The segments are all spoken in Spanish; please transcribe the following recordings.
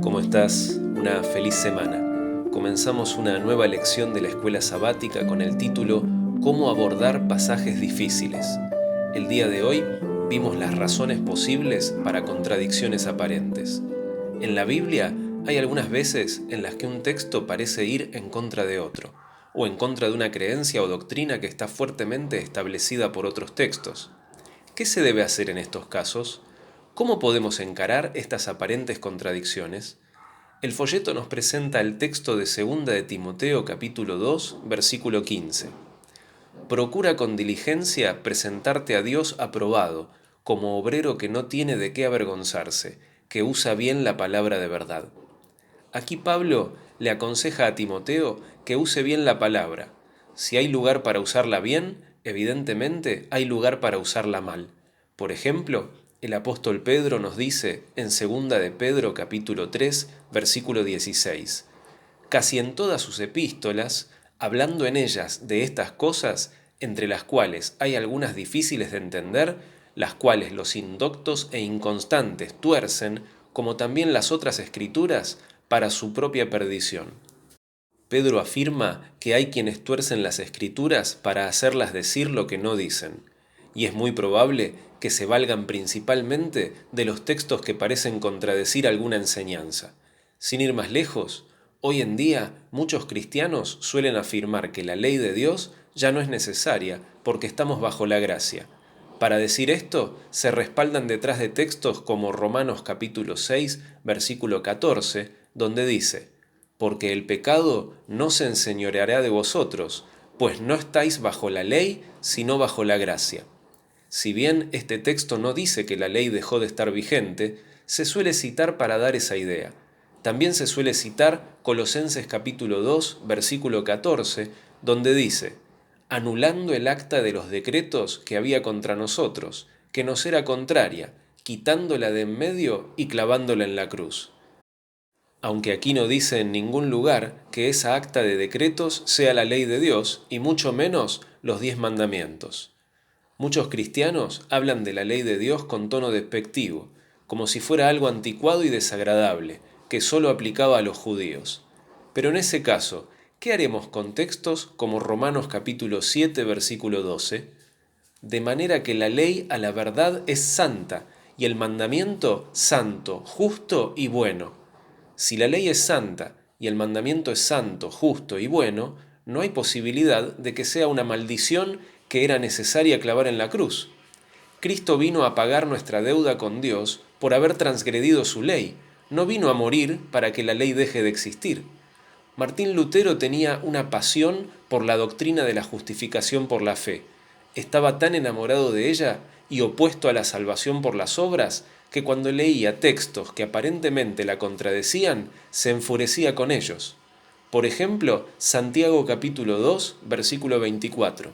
¿Cómo estás? Una feliz semana. Comenzamos una nueva lección de la escuela sabática con el título ¿Cómo abordar pasajes difíciles? El día de hoy vimos las razones posibles para contradicciones aparentes. En la Biblia hay algunas veces en las que un texto parece ir en contra de otro, o en contra de una creencia o doctrina que está fuertemente establecida por otros textos. ¿Qué se debe hacer en estos casos? ¿Cómo podemos encarar estas aparentes contradicciones? El folleto nos presenta el texto de 2 de Timoteo capítulo 2, versículo 15. Procura con diligencia presentarte a Dios aprobado, como obrero que no tiene de qué avergonzarse, que usa bien la palabra de verdad. Aquí Pablo le aconseja a Timoteo que use bien la palabra. Si hay lugar para usarla bien, evidentemente hay lugar para usarla mal. Por ejemplo, el apóstol Pedro nos dice en 2 de Pedro capítulo 3, versículo 16: Casi en todas sus epístolas, hablando en ellas de estas cosas, entre las cuales hay algunas difíciles de entender, las cuales los indoctos e inconstantes tuercen, como también las otras escrituras, para su propia perdición. Pedro afirma que hay quienes tuercen las escrituras para hacerlas decir lo que no dicen, y es muy probable que se valgan principalmente de los textos que parecen contradecir alguna enseñanza. Sin ir más lejos, hoy en día muchos cristianos suelen afirmar que la ley de Dios ya no es necesaria porque estamos bajo la gracia. Para decir esto, se respaldan detrás de textos como Romanos capítulo 6, versículo 14, donde dice: Porque el pecado no se enseñoreará de vosotros, pues no estáis bajo la ley, sino bajo la gracia. Si bien este texto no dice que la ley dejó de estar vigente, se suele citar para dar esa idea. También se suele citar Colosenses capítulo 2, versículo 14, donde dice: anulando el acta de los decretos que había contra nosotros, que nos era contraria, quitándola de en medio y clavándola en la cruz. Aunque aquí no dice en ningún lugar que esa acta de decretos sea la ley de Dios, y mucho menos los 10 mandamientos. Muchos cristianos hablan de la ley de Dios con tono despectivo, como si fuera algo anticuado y desagradable, que solo aplicaba a los judíos. Pero en ese caso, ¿qué haremos con textos como Romanos capítulo 7, versículo 12? De manera que la ley a la verdad es santa, y el mandamiento santo, justo y bueno. Si la ley es santa y el mandamiento es santo, justo y bueno, no hay posibilidad de que sea una maldición que era necesaria clavar en la cruz. Cristo vino a pagar nuestra deuda con Dios por haber transgredido su ley, no vino a morir para que la ley deje de existir. Martín Lutero tenía una pasión por la doctrina de la justificación por la fe. Estaba tan enamorado de ella y opuesto a la salvación por las obras que cuando leía textos que aparentemente la contradecían, se enfurecía con ellos. Por ejemplo, Santiago capítulo 2, versículo 24.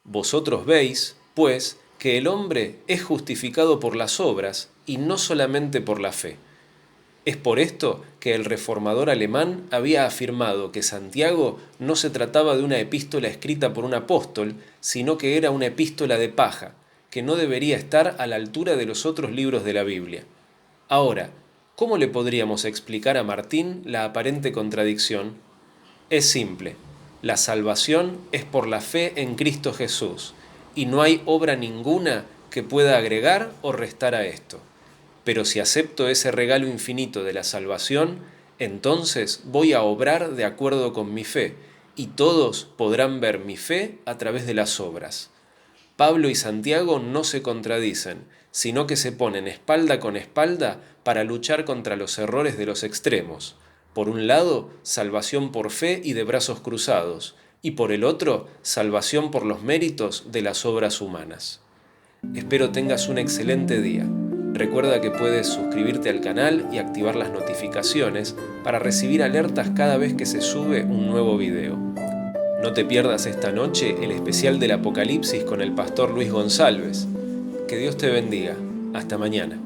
Vosotros veis, pues, que el hombre es justificado por las obras y no solamente por la fe. Es por esto que el reformador alemán había afirmado que Santiago no se trataba de una epístola escrita por un apóstol, sino que era una epístola de paja, que no debería estar a la altura de los otros libros de la Biblia. Ahora, ¿cómo le podríamos explicar a Martín la aparente contradicción? Es simple. La salvación es por la fe en Cristo Jesús, y no hay obra ninguna que pueda agregar o restar a esto. Pero si acepto ese regalo infinito de la salvación, entonces voy a obrar de acuerdo con mi fe, y todos podrán ver mi fe a través de las obras. Pablo y Santiago no se contradicen, sino que se ponen espalda con espalda para luchar contra los errores de los extremos. Por un lado, salvación por fe y de brazos cruzados, y por el otro, salvación por los méritos de las obras humanas. Espero tengas un excelente día. Recuerda que puedes suscribirte al canal y activar las notificaciones para recibir alertas cada vez que se sube un nuevo video. No te pierdas esta noche el especial del Apocalipsis con el pastor Luis González. Que Dios te bendiga. Hasta mañana.